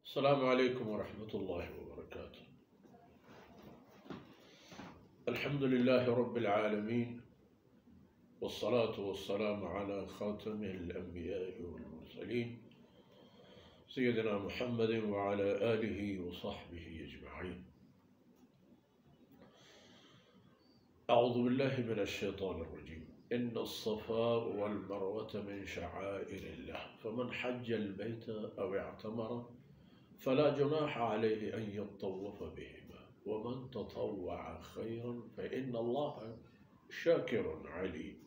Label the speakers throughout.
Speaker 1: السلام عليكم ورحمة الله وبركاته. الحمد لله رب العالمين، والصلاة والسلام على خاتم الأنبياء والمرسلين سيدنا محمد وعلى آله وصحبه أجمعين. أعوذ بالله من الشيطان الرجيم. إن الصفا والمروة من شعائر الله فمن حج البيت أو اعتمر فلا جناح عليه أن يطوف بهما ومن تطوع خيرا فإن الله شاكر عليم.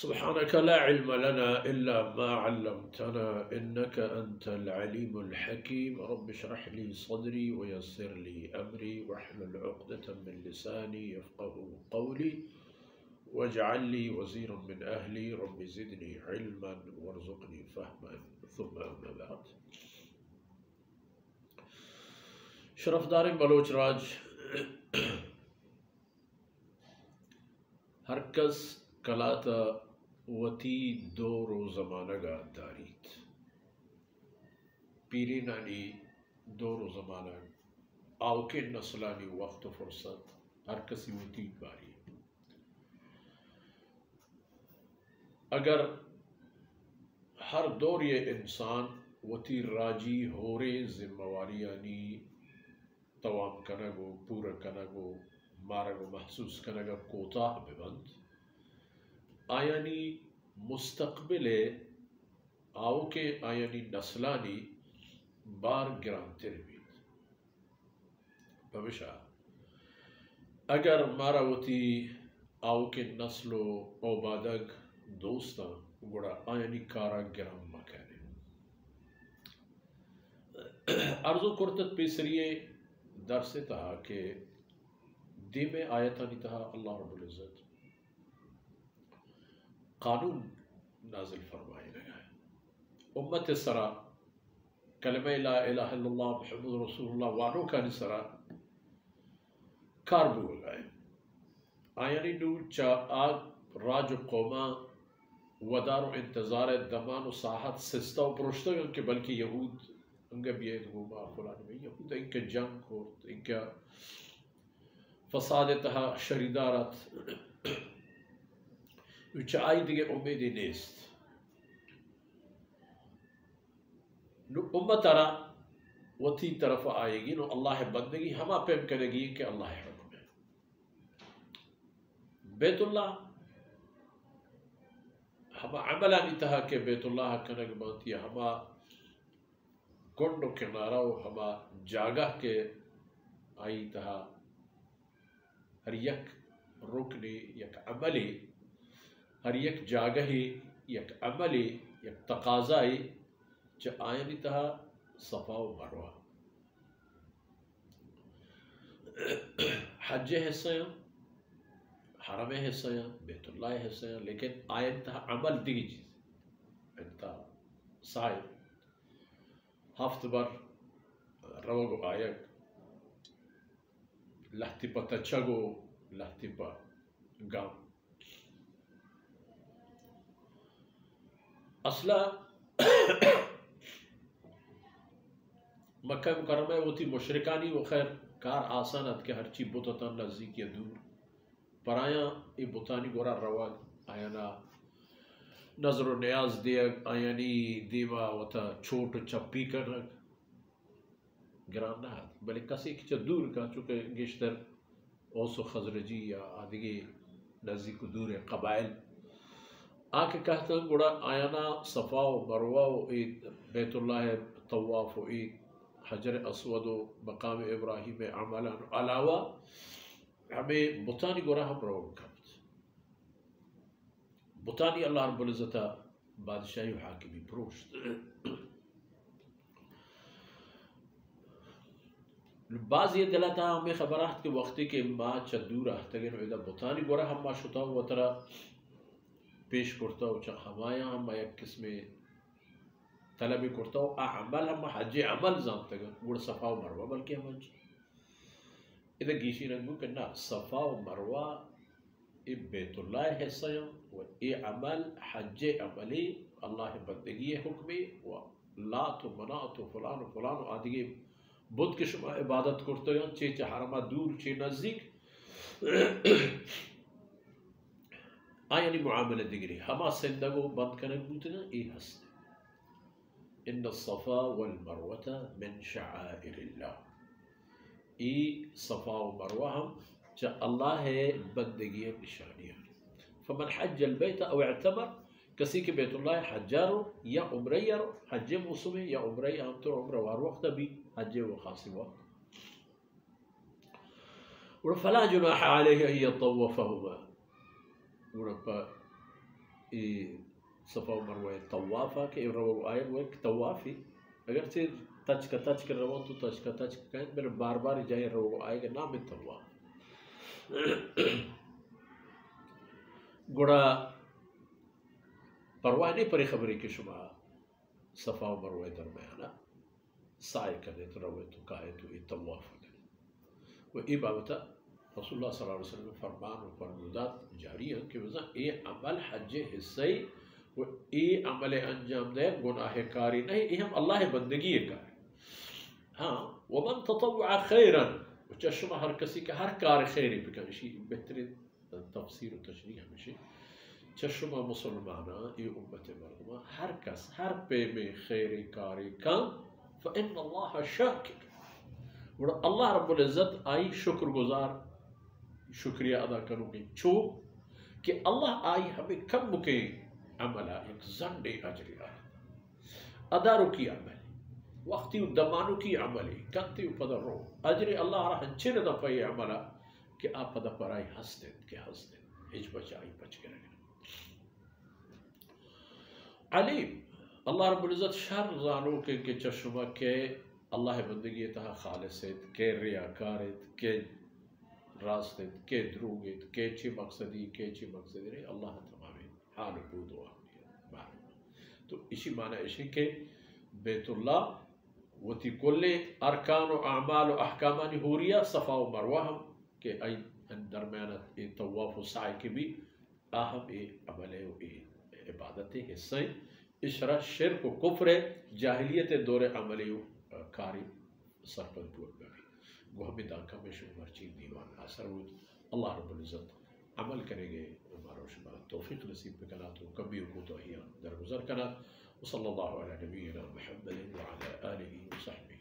Speaker 1: سبحانك لا علم لنا إلا ما علمتنا إنك أنت العليم الحكيم. رب اشرح لي صدري ويسر لي أمري واحلل عقدة من لساني يفقه قولي واجعل لي وزيرا من أهلي رب زدني علما وارزقني فهما. ثم أما بعد. شرفدار بلوچ راج هرکس کلاتا وتی دورو زمانگا دارید پیرینانی دورو زمانگ آوکے نسلانی وقت فرصت هرکسی وتی باری. اگر ہر دور یہ انسان وتی راجی ہورے ذمہواریانی توام کنگو پورا کنگو مارگو محسوس کنگا کوتاہ ببند آیانی مستقبل آو کے آیانی نسلانی بار گرانتر بید بمشا اگر مارا وتی آو کے نسل و اوبادگ دوستا گوڑا آیانی کارا گرام مکانے ارزو کرتت پیسریے درس تہا کہ دیم آیتانی تہا اللہ رب العزت قانون نازل فرمائے لگا ہے امت سرا کلمہ لا الہ الا اللہ محمد رسول اللہ وانو کانی سرا کار بول گئے آیانی نو چا آگ راج و قوما ودار و انتظار دمان و ساحت سستا و پروشتگن کہ بلکہ یہود انگا بیئت گوما فلانی میں یہود انکا جنگ کورت انکا فساد تہا شریدارت وچ آئی دیگے امیدی نیست نو امت ارا وتی طرف آئے گی نو اللہ بندگی ہما پیم کرے گی کہ اللہ حکم ہے. بیت اللہ ہما عملانی تہا کہ بیت اللہ کنگ بانتی ہما گنڈ و کنارہ و ہما جاگہ کے آئی تہا ہر یک رکنی یک عملی ہر یک جاگہی یک عملی یک تقاضائی چا آئینی تہا صفا و مروہ حج حصہ حرم حصہ بیت اللہ حصہ لیکن آئین تہا عمل دیگی چیز انتا سائے ہفت بر روگو آیک لہتی پا تچگو لہتی پا گام اصلا مکہ مکرمہ ہوتی مشرکانی و خیر کار آسانت کہ ہر چی بوتتان نزدیک یا دور پر آیا ای بوتانی گورا رواگ آیانا نظر و نیاز دیگ آیانی دیما وطا چھوٹ چپی کرنگ گران نہ بلے کسی کچھ دور کا چونکہ گشتر اوسو خزرجی یا آدھگی نزدیک دور قبائل آکے کہتا ہیں گوڑا آیانا صفا و مروہ و عید بیت اللہ طواف و عید حجر اسود و مقام ابراہیم عملان علاوہ ہمیں بطانی گورا ہم روگ کرت بطانی اللہ رب العزت بادشاہی و حاکمی پروشت بعض یہ دلاتا ہمیں خبرات کے وقتی کے ما چدور احتگن ویدہ بطانی گورا ہم ما شتا و ترہ پیش کرتا ہو چاہ ہمایا ہم ایک قسم طلبی کرتا ہو اعمال ہم حج عمل زانتا گا گوڑا صفا و مروہ بلکہ ہم انچ ادھا گیشی رنگو کہ نا صفا و مروہ ای بیت اللہ حصہ و ای عمل حج عملی اللہ بندگی حکمی و لات و منات و فلان و فلان و آدھی بدھ کے شما عبادت کرتے ہیں چے حرمہ دور چے نزدیک آئینی معاملہ دیگری ہما سندگو بند کنک بوتے نا ای ہستے ان الصفا والمروة من شعائر اللہ ای صفا و مروہ ہم چا اللہ ہے بندگی نشانیاں فمن حج البیت او اعتمر کسی کے بیت اللہ حجارو یا عمرہ رو حج موسم یا عمرہ عام طور عمرہ وار وقت بھی حج و خاصی وقت فلا جناح علیہ ان یطوفہما ورپا صفا و مروہ طوافہ کہ رو آئے وہ ایک طوافی اگر سے تچ کا رو تو تچ کا کہیں میرے بار بار جائے رو آئے گا نام طواف گوڑا پرواہ نہیں پری خبری کہ شما صفا و مروہ درمیانا سائے کرنے تو روے تو کہے تو یہ طواف کرنے وہ ای بابتا رسول اللہ صلی اللہ علیہ وسلم فرمان و فرمودات جاری ہیں کہ وزن ای عمل حج حصی و ای عمل انجام دے گناہ کاری نہیں ای ہم اللہ بندگی کاری ہاں ومن تطوع خیرا چشمہ ہر کسی کا ہر کار خیری بکنشی بہترین تفسیر و تشریح ہمیشہ چشمہ مسلمانہ ای امت مردمہ ہر کس ہر پے میں خیری کاری کام فإن اللہ شاکر اللہ رب العزت آئی شکر گزار شکریہ ادا کروں گی چھو کہ اللہ آئی ہمیں کم مکے عملہ ایک زنڈے اجری آئی ادارو کی عمل وقتی و دمانو کی عملی کنتی و پدر رو اجری اللہ رہا ہنچین دا پائی عملہ کہ آپ پدر پر آئی ہستید کہ ہستید ہج بچائی بچ کے رہے علیم اللہ رب العزت شر زانو کے چشمہ کے اللہ بندگی تہا خالصیت کے ریاکاریت کے راستیت کے دروگیت کے چی مقصدی کے چی مقصدی نہیں اللہ تمامی حال بود و معلوم تو اسی معنی اسی کہ بیت اللہ وتی کل ارکان و اعمال و احکامانی حوریہ صفا و مروہ ہم کہ ای درمیانت ای طواف و سعی کی بھی اہم ای عمل و ای عبادت حصہ اشرا شرک و کفر جاہلیت دور عملی و کاری سرپد بود بھی وہ ہمیں داکہ میں شمار چیز دیوان آثر ہوئی اللہ رب العزت عمل کریں گے ہمارا شمار توفیق نصیب بکنا تو کبھی حکوت و حیان درگزر کنا وصلی اللہ علیہ نبینا محمد وعلى آلہ وصحبہ